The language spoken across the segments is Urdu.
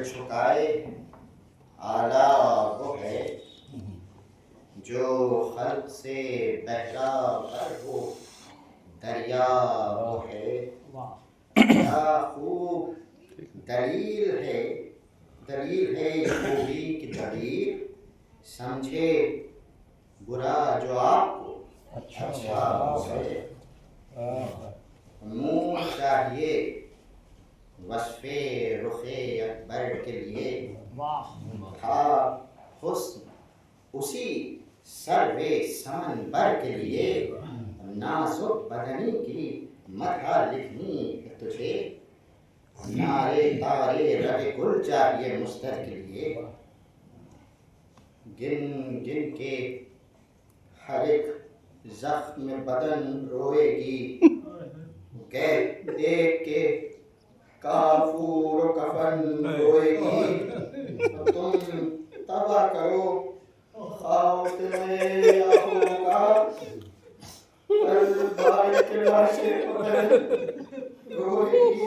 جھکائے اعلیٰ وہ ہے جو خلق سے بہرا کر ہو دریا وہ ہے. کیا خوب دلیل ہے یہ خوبی کی دلیل سمجھے برا جو آپ کو اچھا وہ ہے. نور چاہیے وصف رخ اکبر کے لیے تھا حسن اسی سرو سمنبر کے لیے. نازک بدنی کی مدح لکھنی ہے تجھے نارے تارے رگ گل چاہیے مستر کے لیے. گن گن کے ہر ایک زخم بدن روئے گی دیکھ کے کافور و کفن روئے گی. تم تباہ کرو خاطر آہوں کا کل بھائی کے لاشے پر روئے گی.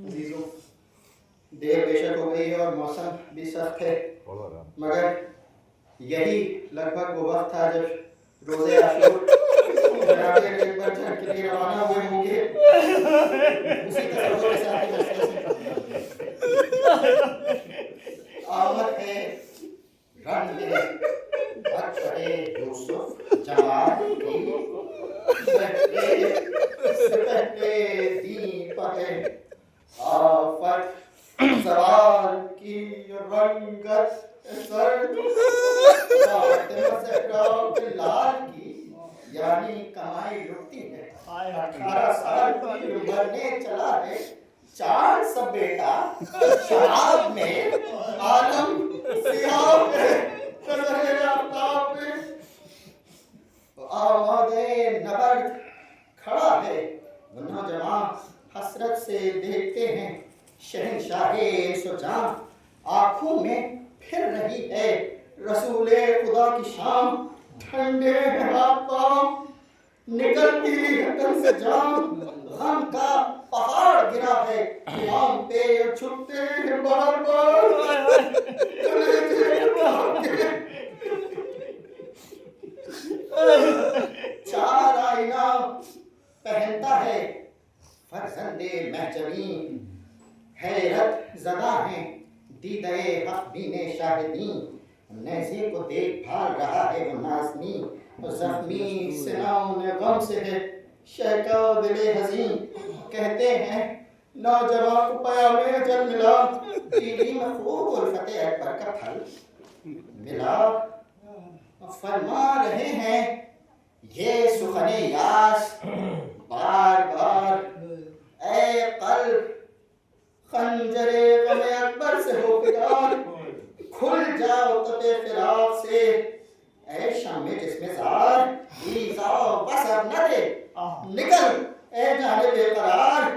عزیزوں دیر بے شک ہو گئی ہے اور موسم بھی سخت ہے مگر یہی لگ بھگ وہ وقت تھا جب روزے عاشور جناب اکبر جان کے لیے روانہ ہوئے ہوں گے. اسی تصور کے ساتھ آمد ہے رنگ اکبر یوسف جمال کی سپہلے دین پر آفت زوال کی رنگت سرد لال کی یعنی کمائی لٹتی ہے. 18 سال کی عمر میں چلا ہے چار سب بیٹا شراب میں عالم سیاہ میں نظر آفتاب میں آماد نبرد کھڑا ہے. وہ نوجوان حسرت سے دیکھتے ہیں شہنشاہ سجاں آنکھوں میں پھر رہی ہے رسول خدا کی شام. ٹھنڈے ہاتھ پاؤں نکلتی ہے تن سے جان غم کا پہاڑ گرا ہے امام پہ چھپتے ہیں بار بار چار آئینہ پہنتا ہے فرزند مہجویں حیرت زدہ ہیں دیدہ حق بین شاہدین. نیزے کو دیکھ بھال رہا ہے وہ نازنی زخمی سناؤں غم سے ہے شہکا دل حزین. کہتے ہیں نوجوان کو پیام اجل ملا پیلی میں خوب الفت اکبر کا پھل ملا. فرما رہے ہیں یہ سخن یاس بار بار اے قلب خنجر غم اکبر سے ہو فدار. کھل جاؤ تب فراق سے اے شام جسم زار ایزا بسر نہ دے نکل اے جان بے قرار.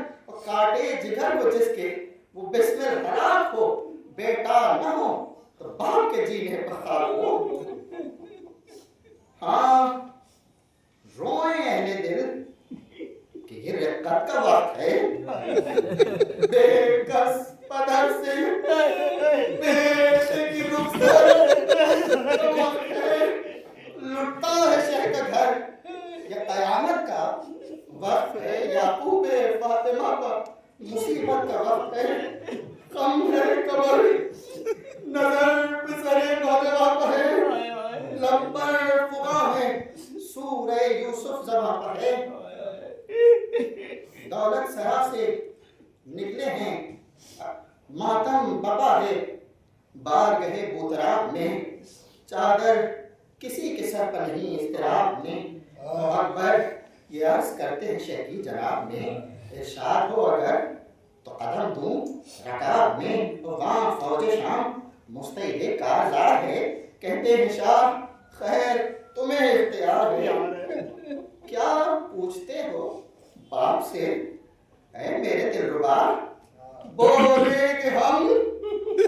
کاٹے جگر کو جس کے وہ بسم الحلاق ہو بیٹا نہ ہو تو باپ کے جینے بخار ہو. ہاں روئیں اہل دل کہ یہ رقت کا وقت ہے. بے کس پدر سے بیش کی رخصت لٹتا ہے شہر کا گھر. یہ قیامت کا وقت ہے یعقوب فاطمہ کا مصیبت کا وقت ہے. غم ہے قبر نظر بسرے نوجوان پر ہے لب پر فغاں ہے سورہ یوسف زباں پر ہے. دولت سرا سے نکلے ہیں ماتم بپا ہے بارگہ بوتراب میں چادر کسی کے سر پر نہیں اضطراب میں. اکبر یہ عرض کرتے ہیں شہری جناب میں ارشاد ہو اگر تو قدم دوں رکاب میں. وہاں فوج شام مستعد کارزار ہے کہتے ہیں شاہ خیر تمہیں اختیار ہے. کیا پوچھتے ہو باپ سے اے میرے دلربا بولے کہ ہم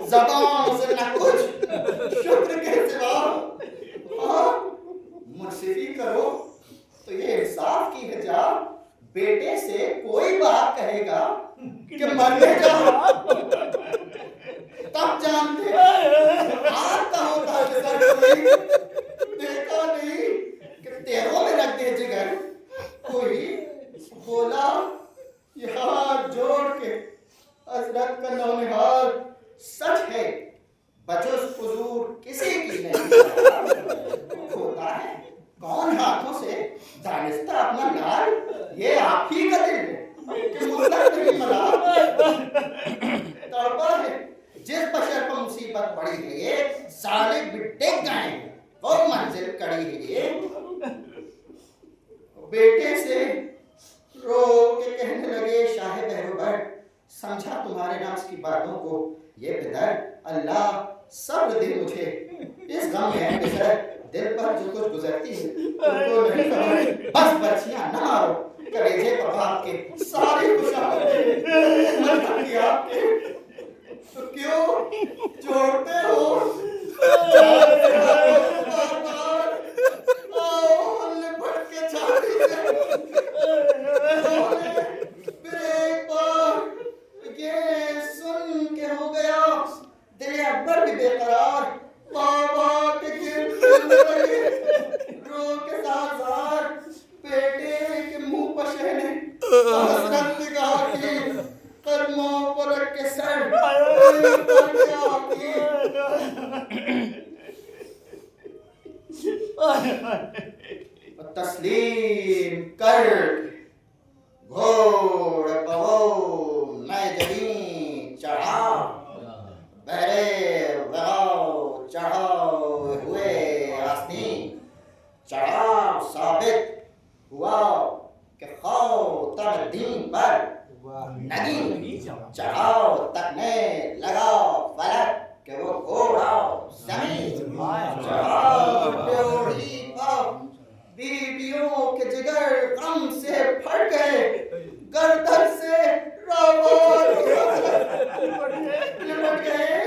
زبان سے نہ کچھ شکر کے سوا. ہاں منصفی کرو تو یہ انصاف کی ہے جا بیٹے سے کوئی بات کہے گا کہ مرنے جاؤ تب جانتے آتا ہوتا جگر کوئی دیکھا نہیں کہ تیروں میں رکھ دے جگر کوئی بولا یہ ہاتھ جوڑ کے حضرت کا نونہار سچ ہے بجز حضور کسی کی نہیں ہوتا ہے کون ہاتھوں سے دانستہ اپنا لال یہ آپ ہی کا دل ہے کہ مطلق نہیں ملا تڑپا ہے جس بشر پر مصیبت پڑی ہے یہ ظالم بھی ڈگ گئے ہیں وہ منزل کڑی ہے یہ بیٹے سے رو کے کہنے لگے شاہ بہروبر سمجھا تمہارے نفس کی باتوں کو یہ پدر اللہ صبر دے مجھے اس غم میں ہے پسر دل پر جو کچھ گزرتی ہے ان کو نہیں خبر بس برچیاں نہ مارو کلیجے پر باپ کے سارے خوشامدیں مدھر کی آپ کے تو کیوں جوڑتے ہو جانتے ہو بار بار آؤ لپٹ کے چھاتی سے پھر ایک بار یہ سن کے ہو گیا دل اکبر بھی بے قرار بابا کے گرد چلنے لگے رو کے ساتھ زار بیٹے کے منہ پر شہنے حسرت نگاہ کی قدموں پر رکھ کے سر پر کیا کی تسلیم کر گھوڑ پو میں جبیں چڑھا بہرے وغاؤ چڑھاؤ ہوئے آسنی چڑھا ثابت ہوا کہ خواہ تر دین پر نگی چڑھاؤ تکنے لگا فلک کہ وہ گھوڑا زمین چڑھاؤ ڈیوڑی پر بیویوں کے جگر غم سے پھٹ گئے گردن سے راوار لپٹ گئے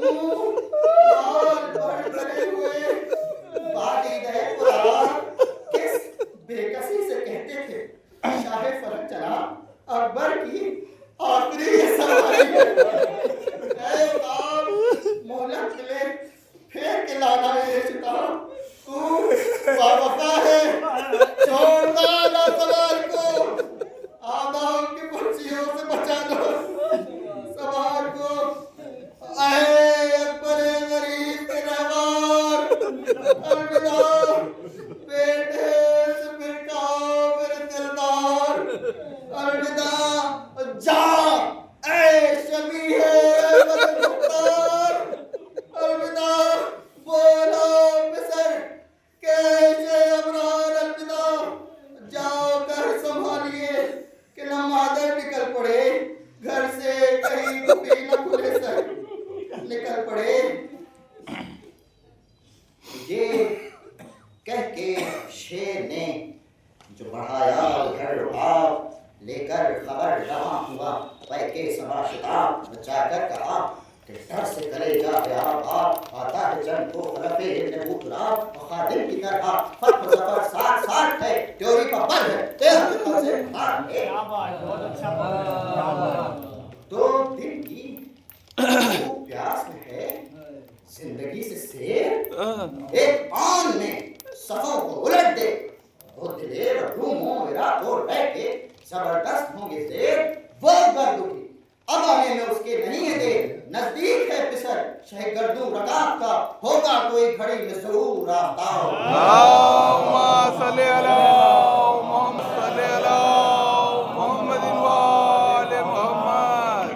منہ لال بڑھ کرے ہوئے والد قرآن کس بے کسی سے کہتے تھے شاہ فلک چلا اکبر کی آخری سواری اے باپ مہلت ملے پھر کے لانا میرے چتا تو باوفا ہے چھوڑنا نہ سوار کو آدھاؤں کی پرچیوں سے بچا دو سوار کو اے اکبر غریب کے رہوار الوداع بیٹے سے پھرکاؤ میرے دلدار الوداع جا اے شبیہ بدر مختار الوداع بولو پسر کیسے ابرار الوداع جاؤ گھر سنبھالیے کہ نہ مادر نکل پڑے گھر سے کہیں بھی نہ کھلے سر نکل پڑے یہ کہہ کے شیر نے جو بڑھایا گھر آپ لے کر خبر رواں ہوا پیکے سبا شتاب بچا کر کہا کہ ڈر سے کرے جا گیا آپ آتا ہے جن کو خلفے ابن بکراب خادم کی طرح فتح زفر ساتھ ساتھ ہے تیوری پر بر ہے تیرہ دن سے بھار ہے دو دن کی پیاس میں ہے زندگی سے سیر ایک آن میں صفوں کو الٹ دے وہ دلیر روموں عراق اور رہ کے زبردست ہوں گے زیر وہ گرد اٹھی اب آنے میں اس کے نہیں ہے دیر نزدیک ہے پسر شہ گردوں رکاب کا ہوگا کوئی گھڑی میں ضرور آفتاب اللہم صلی اللہ محمد صلی اللہ محمد وآل محمد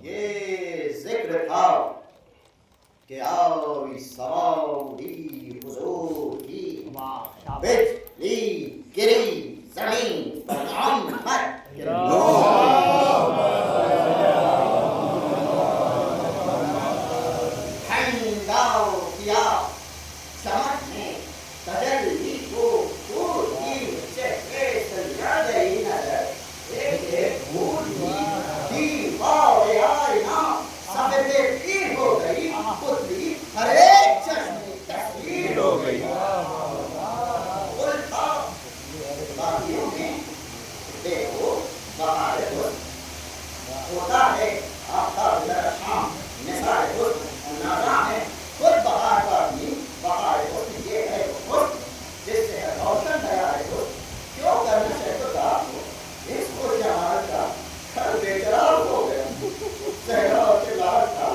یہ ذکر تھا کہ آئی سواؤ حضور کی بجلی گری زمین پر محمد ہنگاؤ کیا چمک نے تجلی کو حسن ہوتا ہے آفتاب در شام نثار حسن نازاں ہے خود بہار کا بھی بہار حسن یہ ہے حسن جس سے روشن تیار حسن کیوں کرنا شہد کا ہو اس کو جمال کا گھر بے قرار ہو گیا صحرا کے لال کا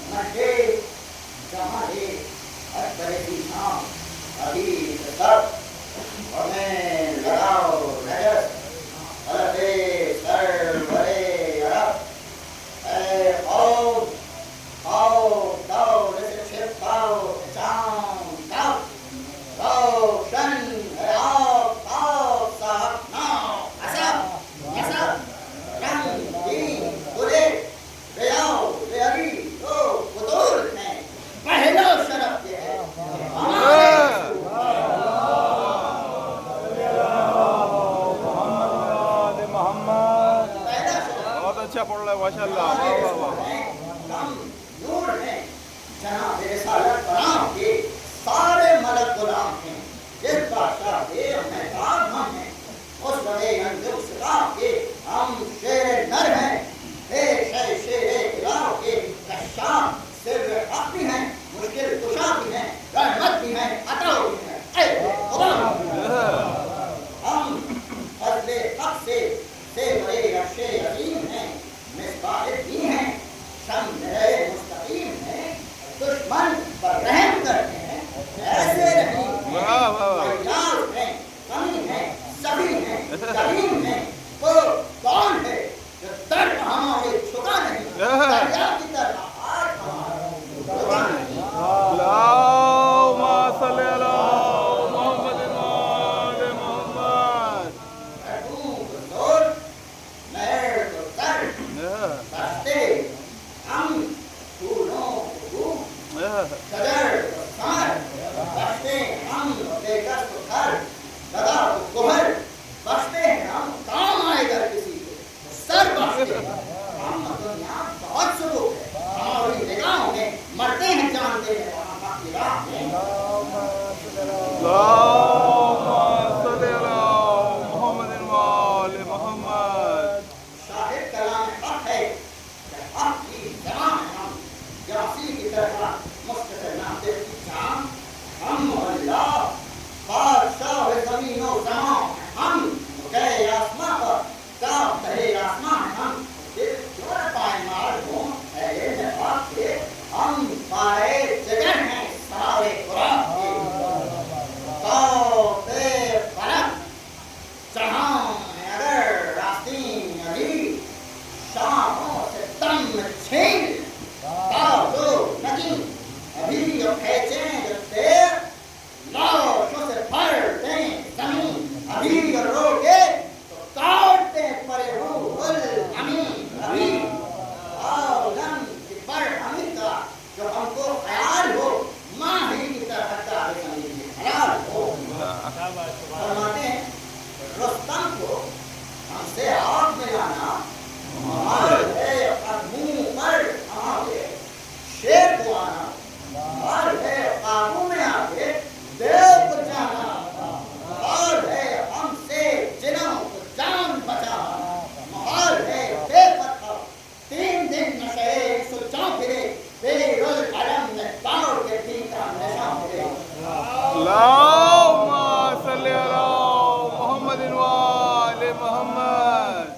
مہے جمالے اکبر کی شام ابھی سب اور میں لگاؤ نجس الدے سر بڑے عرب اے آؤ آؤ داؤ جیسے چھپ پاؤ چاند تاؤ روشن ہے آب آب صاحب ناؤ حسب نسب رنگین دلے ریاؤ ریاضی دو بطول ہیں پہلا شرف یہ ہے اچھا پڑھ رہا ہے ماشاء اللہ ہم نور ہیں جناب رسالت برام کے سارے ملک غلام ہیں جس بادشاہ کے محتاب ہم ہیں اس بڑے اندر سکا کے ہم شیر نر ہیں شیر الہ کے کشاف سر حق بھی ہیں مشکل کشا بھی ہیں رحمت بھی ہیں عطا بھی ہیں اے خدا ہم فضل حق سے بڑے عرش عظیم ہیں مصباح بھی ہیں شمع مستقیم ہیں دشمن پر رحم کرتے ہیں ایسے رحیم فیاض ہیں کمی ہیں سبھی ہیں کریم ہیں وہ کون ہے جو در ہمارے چھکا نہیں دریا کی طرح آج ہمارا چھکا نہیں اللہم صلی علی محمد وآل محمد ہم پھولوں کو شجر سمر بخشتے ہم بے دست گھر گدا گوہر بخشتے ہیں ہم کام آئے گا کسی کے سر بخشتے ہم دنیا بہت سلوک ہے ہماری نگاہوں میں مرتے ہیں جانتے ہیں وہاں باقی راہ میں اللہم صلی علی محمد وآل محمد شاہد کلام حق ہے حق کی زبان ہم یاسی کی طرح مستقل ناطق کی جان ہم اللہ بادشاہ زمین و زمان ہم گئے آسمان پر کاف تہے آسمان ہم دل کیوں نہ پائے مار ہوں اے نفاق کے ہم پائے جگر ہیں سارے قرآن کے تو بے فلک جہاں میں اگر راستین علی شاہوں سے دم چھین تازو ندیم ابھی پھینچیں جو تیر لاشوں سے بھر دیں زمین ابھی روکے تو کاٹ دیں پرے روح الامین ابھی عالم کی پر امیر کا جو ہم کو خیال ہو ماہی کی طرح کا زمین کی خیال ہو فرماتے ہیں رستم کو ہم سے آگ ملانا مال ہے قدموں پر ہمارے شیر کو آنا مال ہے قابو میں آگے دیو کو جانا مال ہے ہم سے جنوں کو جان بچانا محال ہے بے پتھر 3 دن نشے سلچاں پھرے بے رول علم میں باور کے دین کا نشاں پھرے اللہم صلی علی محمد وآل محمد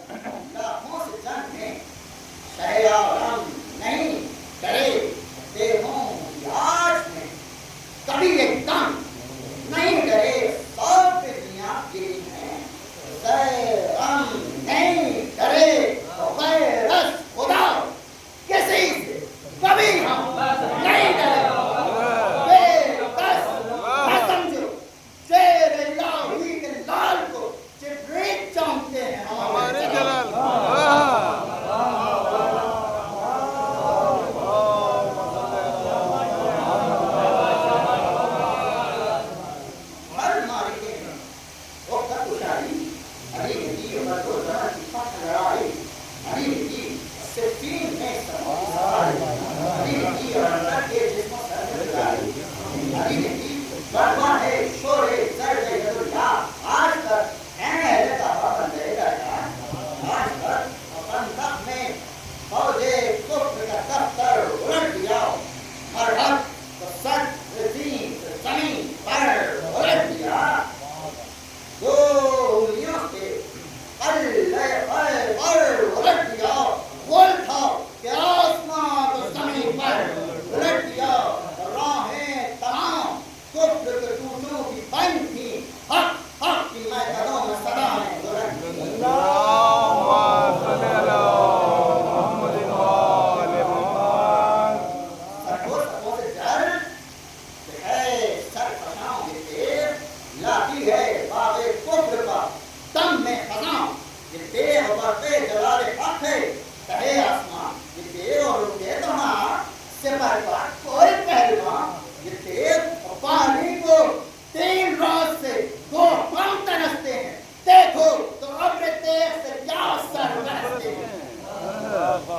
یہ ابرتے جلال حق ہے کہے آسمان یہ تیر اور رکے تمہاں سپر کا کوئی پہلوان یہ تیر اور پانی کو 3 روز سے 2 پاؤں ترستے ہیں دیکھو تو ابر تیر سے کیا سر برستے ہیں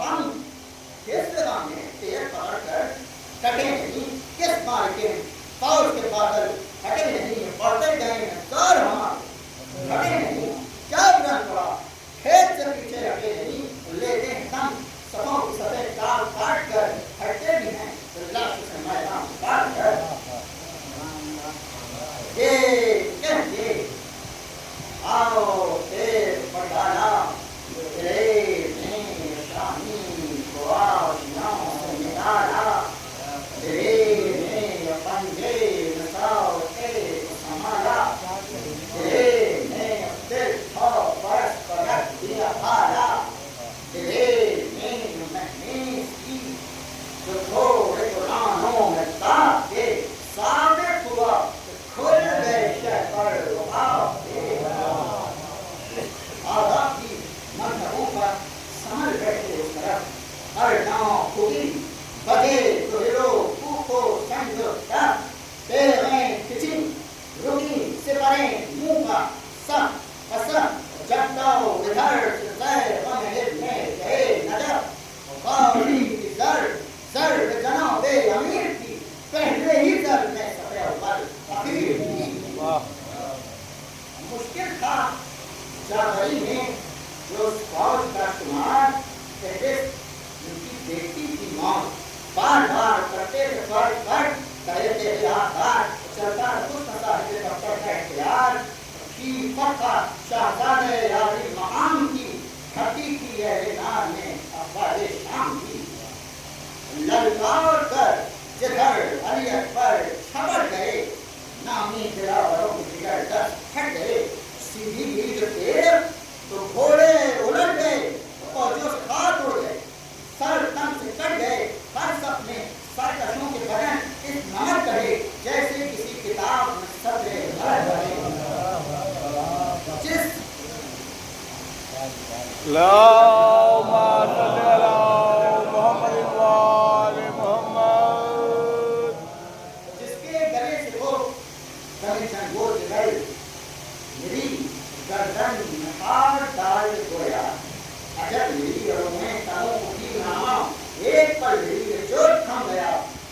ہم کس طرح میں تیر پکڑ کر کٹے نہیں کس مار کے فوج کے بادل ہٹے نہیں پڑتے گئے ہیں سر ہمارے ہٹے نہیں کیا برن پڑا کھیت سے پیچھے ہٹے نہیں لیتے ہیں دم سبوں کی سطح کال کاٹ کر ہٹتے بھی ہیں اللہ سے میدان کاٹ کر یہ کہتے آؤ تیر پڑھانا تیرے میں شامی کو آشناؤں سے ملانا تیرے میں پنجے نساؤ کے سمالا تیرے میں دل تھو برس پرک دیا پالا تیرے میں محنیس کی جو تھوڑے قرآنوں میں تاپ کے ثابت ہوا کھل گئے شہر رقاب کے آداب کی منظروں پر سمجھ بیٹھے اس طرف ہر ناؤ کھوگی بگے گہرو کوکو سنجو تب پیریں کھچی رکی سپریں منہ کا سب پسند جب تاؤ ادھر سے زیر غم ہلنے گئے نظر باوری کی زر جناب امیر کی پہلے ہی زر میں سفر اول اخیر کی مشکل تھا جاوری میں جو فوج کا شمار کہتے ان کی بیٹی کی موت بار بار کرتے تھے فرض پر کہتے تھے آدھار چلتا کچھ مساحب دفتر کا اختیار کی فتح شہزادہ یاری مقام کی حقیقی اعلان میں اخبار شام کی للکار کر جدھر علی اکبر چھپڑ گئے نامی دلاوروں کی جگر دست پھٹ گئے سیدھی گئی جو تیر تو گھوڑے الٹ گئے فوجیوں سے ہاتھ اڑ گئے سر تن سے کٹ گئے ہر سب میں سرکشوں کے بدن اس نمک کرے جیسے کسی کتاب میں صدرے بھر بھرے جس اللهم صل على محمد وآل محمد جس کے گلے سے وہ کمی سنگور کے گئے میری گردن نخار ڈال گویا عجب میری اور میں تنوں کو کی نامہ ایک پر میری جو تھم گیا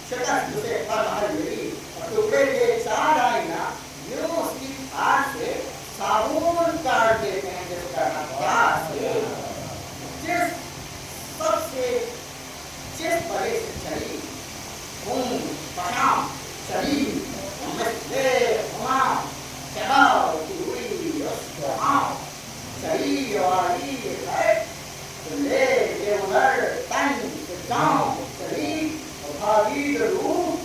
شکست اسے پر ہر میری اور ٹکڑے کے 4 آئینہ یوں اس کی ہاتھ سے صابون کاٹ دیتے ہیں جس کا نفاس ہے جس سب سے جس بڑے سے چلی خون پشام چلی مثلے غمام چڑھاؤ کی ہوئی اس کو ہاں چلی والی ہے تو لے کے ادھر تن سے جاؤں چلی اور بھاگی ضرور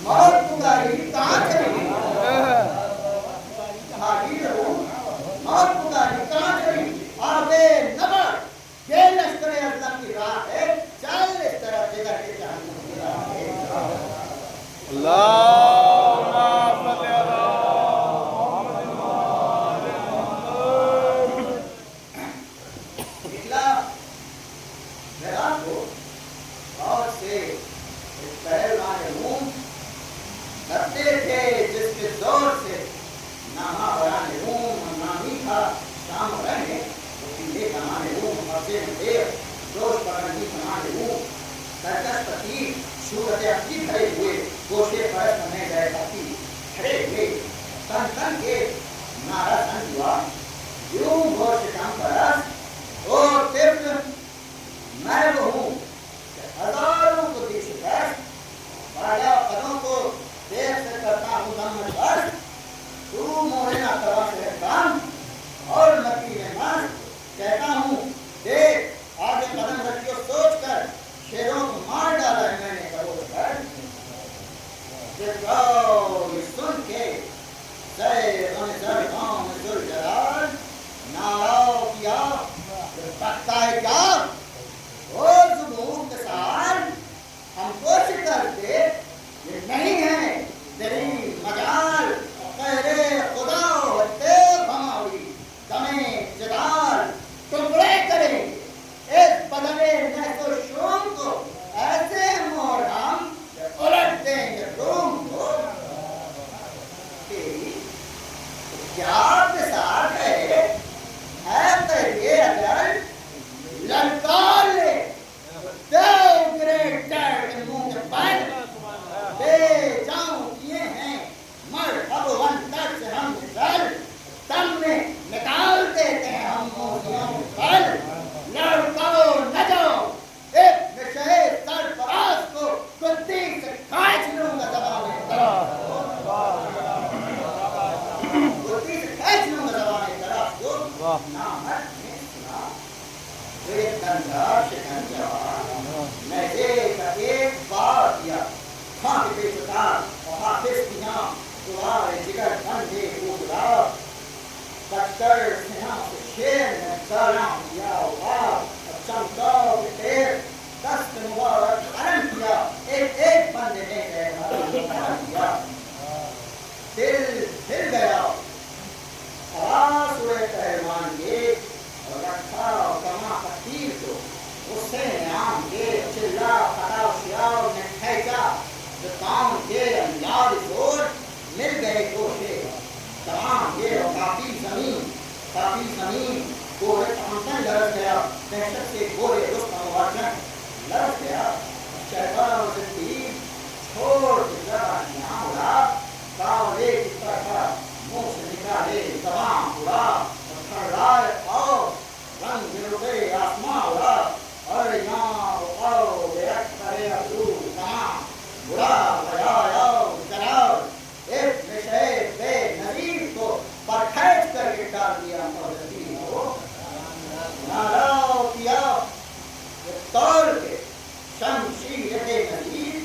موت پکاری کہاں چلی بھاگی ضرور موت پکاری کہاں چلی آبے نبر یہ لشکر اعظم کی راہ ہے چل اس طرف جگہ کے جہنم کی راہ ہے اللهم صل على محمد وآل محمد نکلا میدان کو اور سے ایک پہلوان روم کرتے تھے جس کے زور سے نامہ بران روم نامی تھا شام رہنے وہ پیلے کمان روم حسین دیر جوش پرنگی کمان روم سرکش پتی شورت اپنی کھڑے ہوئے گوشے پرست میں گئے پتی کھڑے ہوئے تن تن کے نعرہ سن ہوا یوں گوش کم پرست اور طفل میں وہ ہوں کہ ہزاروں کو دی شکست بالا قدوں کو دیر سے کرتا ہوں دم میں بس تو موہنا توا سے کام اور مکی میں مست کہتا ہوں دیکھ آگے قدم رکھیو سوچ کر شیروں کو مار ڈالا ہے میں نے کرو کر جب یہ سن کے زیر غم زر غام ذوالجلال نعرہ شکنجا شکنجا میں ایک بار دیا خاک پہ چکار اور حافظ دیاں دوار جگر بندے اگلا بچکر سینا سے شیر نے سلام دیا اور چمکا کے تیر دست مبارک حرم کیا ایک بندے نے حرم کیا دل ہل گیا خلاص ہوئے پہلوان یہ اور رکھا کما تیر کو حسین عام کے چلا خطا شیاؤ نے پھینکا جو کام کے انجال زور مل گئے کوشے تمام یہ کافی زمین گورے تمام لرز گیا دہشت سے گورے رستم واجن لرز گیا شہباز و زندگی چھوڑ جگہ یہاں اڑا کاولے کی طرح منہ سے نکالے تمام اڑا کھڑائے اور رنگ گروے آسمان اڑا اور یہاں آؤ بے اکبر ابرو تمام برا بجاؤ جلاؤ ایک نشے بے نظیر کو پر کھینچ کر کے ڈال دیا مہذبی ہو ناراؤ کیا توڑ کے شمشیر بے نظیر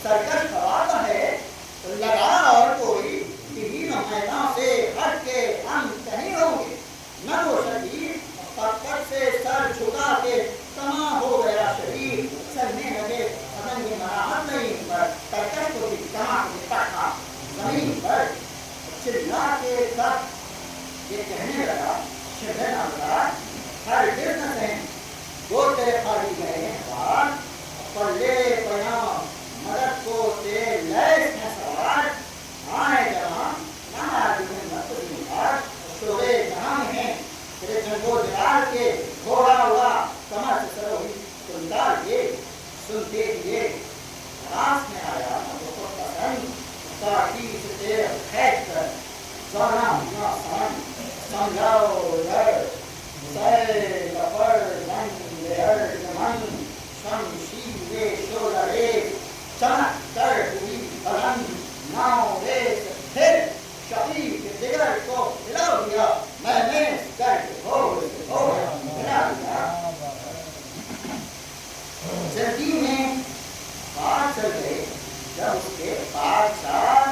سرکش خواتا ہے لگا اور کوئی تین میدان سے ہٹ کے ہم کہیں ہوں گے نہ وہ شہید پتھر سے سر جھکا کے تمام ہو گیا شہید چلنے لگے بدن کی مراحت نہیں پر ترکش کو بھی تمام کی پٹھا زمین پر چلا کے سب یہ کہنے لگا شہر اللہ ہر بزنس ہیں دو تیرے خالی گئے ہیں بار پلے پیام مدد کو تیرے لیس میں سوار آئے جوان نہ آدمی میں مطلبی بار شورے جہاں ہیں تیرے جنگو جلال کے گھوڑا ہوا کمر سے سروہی سندار یہ سنتے دیئے راس میں آیا بہت پسند تاکی سے تیرے خیج کر زورنا ہوا سن سمجھاؤ لڑ سیر لپر زن لہر زمن شمشیر شولرے چمک کر ہوئی بلند ناؤ ریس پھر شقیق دیگر کو ہلا دیا میں نے کر کے ہو ہلا دیا زندگی میں بات چل گئے جب اس کے بادشاہ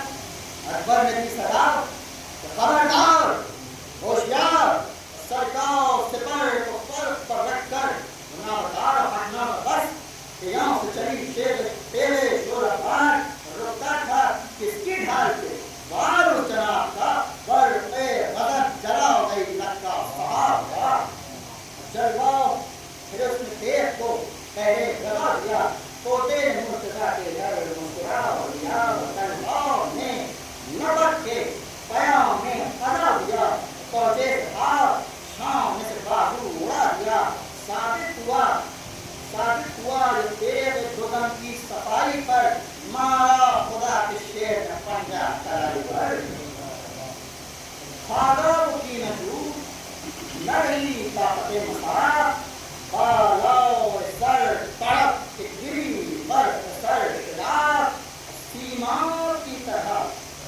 اکبر نے کی صدا خبردار ہوشیار سرکار سپر کو فرق پر رکھ کر نادار ہٹنا بس کہ یہاں سے چلی شیر تیرے شور افغان رکتا تھا کس کی ڈھال پہ بارو جناب کا بر پہ غدر جلا گئی لکا صحاب کا جلواؤ پھر اس نے تیر کو پہلے جلا دیا توتے نے مرتضی کے گھر مسکرا دیا تلوار نے نبت کے پیام میں قدر دیا توتے سے ہاتھ شام میں سے بازو اڑا دیا ثابت ہوا جو تیرے دگم کی صفائی پر مارا خدا کے شیر نے پنجا کرائی پر خاگاو کی نجو لڑی طاقت مسا بالاو سر تڑپ کے گری برق سر خلاف سیماں کی طرح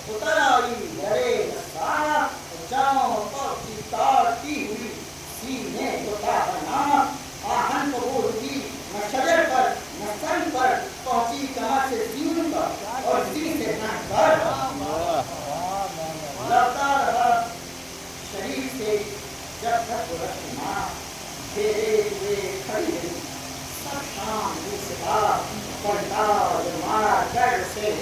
اتر آئی گرے نسا جاؤں پر کی تارتی ہوئی سینے کو تابنا آہن قبول کی نہ شجر پر نہ سن پر پہنچی کمر سے زین پر اور زین سے نہ پر لڑتا رہا شریف سے جب تک رکھنا پھیرے ہوئے کھڑی رہی سب شام بھی سکا پڑھتا جمارا گر سے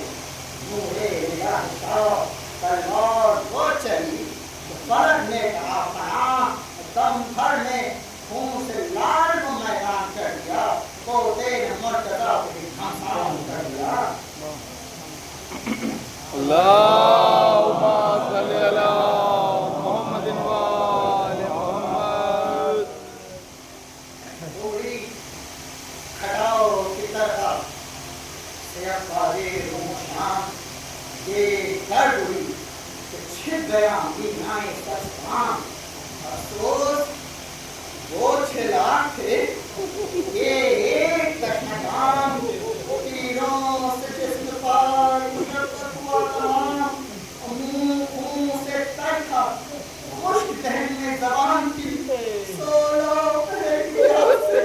نورے نگاہ شاہ تلوار وہ چلی فرد نے کہا پناہ دم بھر نے خون سے لال کو میدان کر دیا پوتے نے مرتضی کو بھی خاصان کر دیا اللہم صلی علی محمد وآل محمد پوری کھڑاؤ کی طرح سیاہ بازی روشان یہ کر ہوئی کہ چھپ گیا مینائے سستان افسوس وہ 6 لاکھ تھے یہ ایک کشمکان تیروں سے جسم پار مشرقت ہوا تمام منہ خون سے تر تھا خشک دہن میں زبان کی 16 پہلیا سے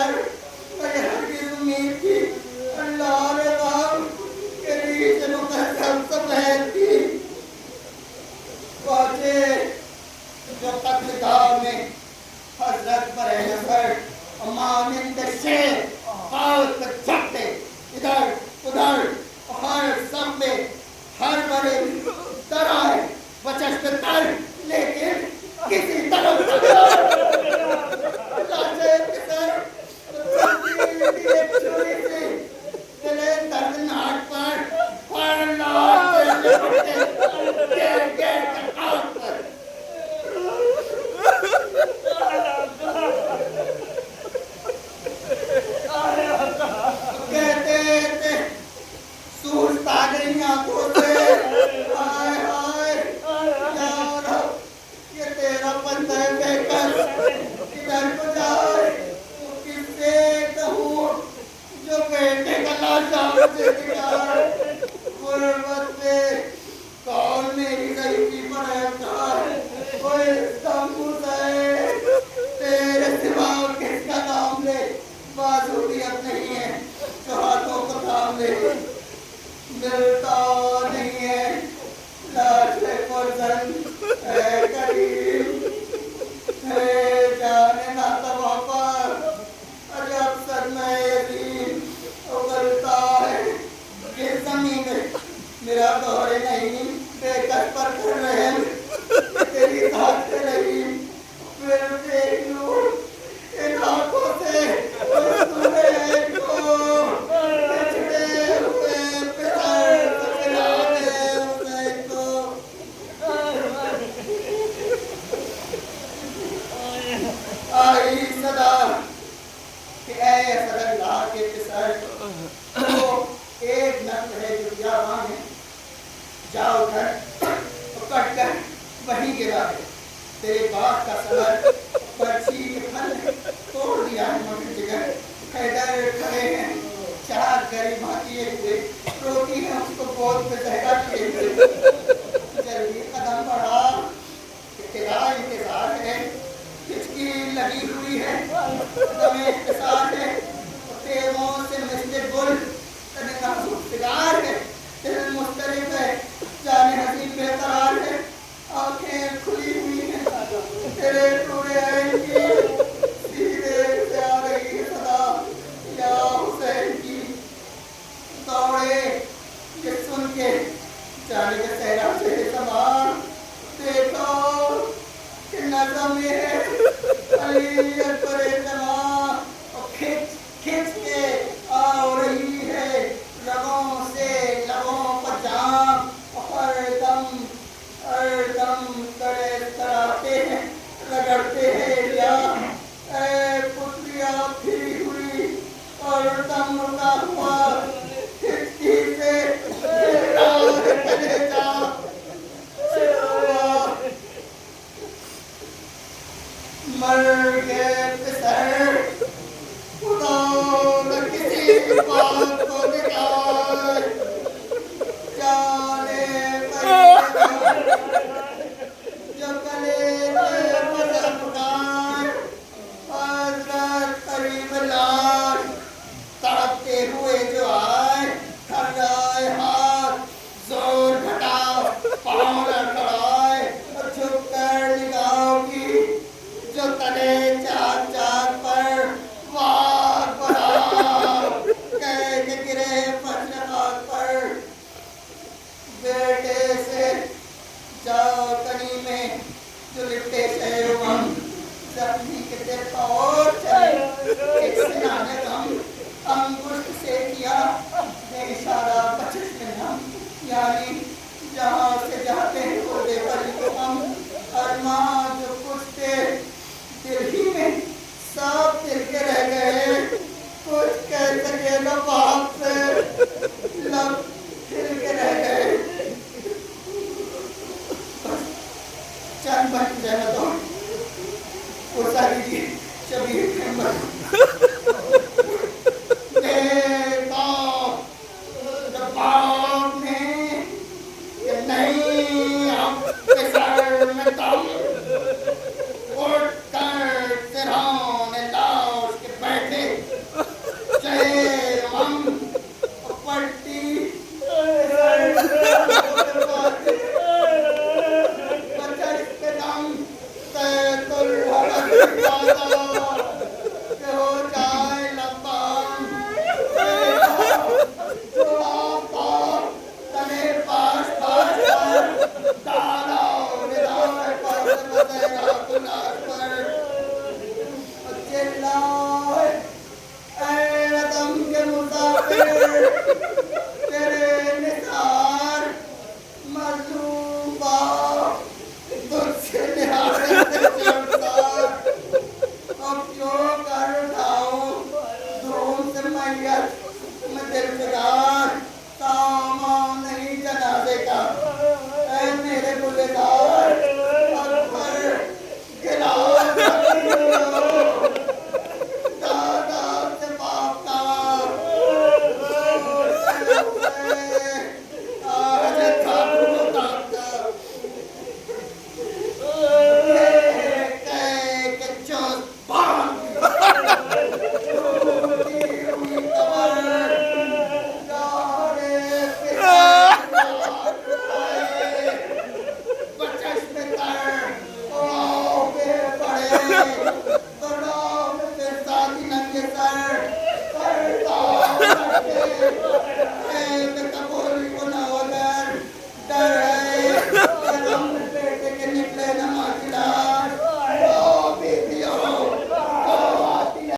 سر میں ہرگز امید تھی اللہ نے کام کہ ریچ مقدم سفید کی پہنچے جو قتل گاہ میں حضرت پر نظر امانند شیر پاؤں پر چھکتے ادھر ادھر ہر سب میں ہر بڑے در آئے بچشت تر لیکن کسی طرف لاچے کسر ایک چھوڑی سے دلے دردناک پر پر لاچ لپٹے گیر گیر کے آگ پر کہتے تھے سورج تاگری آنکھوں سے آئے آئے یا رب یہ تیرا بندہ بے کر ادھر کو جائے کس سے کہوں جو بیٹے کا لاشا مجھے دکھائے غربت میں کون میری غریبی پر ہے کوئی سمبوس ہے تیرے سوا کس کا نام لے بازو بھی اب نہیں ہے جو ہاتھوں کو تھام لے ملتا نہیں ہے لاش پرزن اے کریم اے جانے ناتوا پر عجب صدمہ یتیم اگلتا ہے یہ زمین میں میرا دور نہیں بے کس پر کر رہے ہیں تیری ذات سے نہیں پھر دیکھ لوں ان آنکھوں سے سنے کو بچھڑے ہوئے پتر سکلانے اسے کو آئی صدا کہ اے صد اللہ کے پسر تو ایک نفس ہے جو بیابان ہے جاؤ گھر کٹ کر وہیں گرا ہے تیرے باغ کا سبر پرچی کے پھل توڑ دیا ہے مگر جگر حیدر کھڑے ہیں چار غریب کیے ہوئے روٹی ہے اس کو بہت پہ زہرا کیے ہوئے جلدی قدم بڑھا تیرا انتظار ہے کھچکی لگی ہوئی ہے دم اختصار ہے تیروں سے مسجد گل تنے نازک سگار ہے دل مسترب ہے جانے حسین بے قرار ہے آنکھیں کھلی ہوئی ہیں تیرے ٹوڑے عین کی سیدھے سے آ رہی ہے صدا یا حسین کی دوڑے یہ سن کے جانے کے صحرا سے سوار دیکھو کہ نظم ہے علی اکبر زمان اور کھچ کھچ کے آ رہی ہے لبوں سے لبوں پر جام ہر دم کرے کراتے ہیں رگڑتے ہیں یا اے پتلیا پھری ہوئی اور دم رکا ہوا کھچکی سے راہ چلے جا ہوا مر گئے پسر خدا نہ کسی بات کو دکھائے جانے جو کلے مذہب پکائے حضرت قریب لاش تڑپتے ہوئے جو آئے کھڑائے ہاتھ زور گھٹا پاؤں لڑکڑائے اور جھک کر نگاہوں کی جو تلے چاک چاک پر وار پڑا کہہ کے گرے فجرات پر بیٹے سے جاؤ کنی میں جو لپٹے شہر وم زخمی کے دل اور چلے ایک سنانے غم انگشت سے کیا یہ اشارہ بچش میں ہم یعنی جہاں سے جاتے ہیں وہ دے بری کو ہم ارمان جو کچھ تھے دل ہی میں سب دل کے رہ گئے کچھ کہہ سکے نہ باپ سے لب دل کے رہ گئے چند بن جہدوں وہ ساری جی شبیر پیمبر دیکھا جب باپ نے کہ نہیں اب پسر میں دم اٹھ کر سرحان لاش کے بیٹھے منگل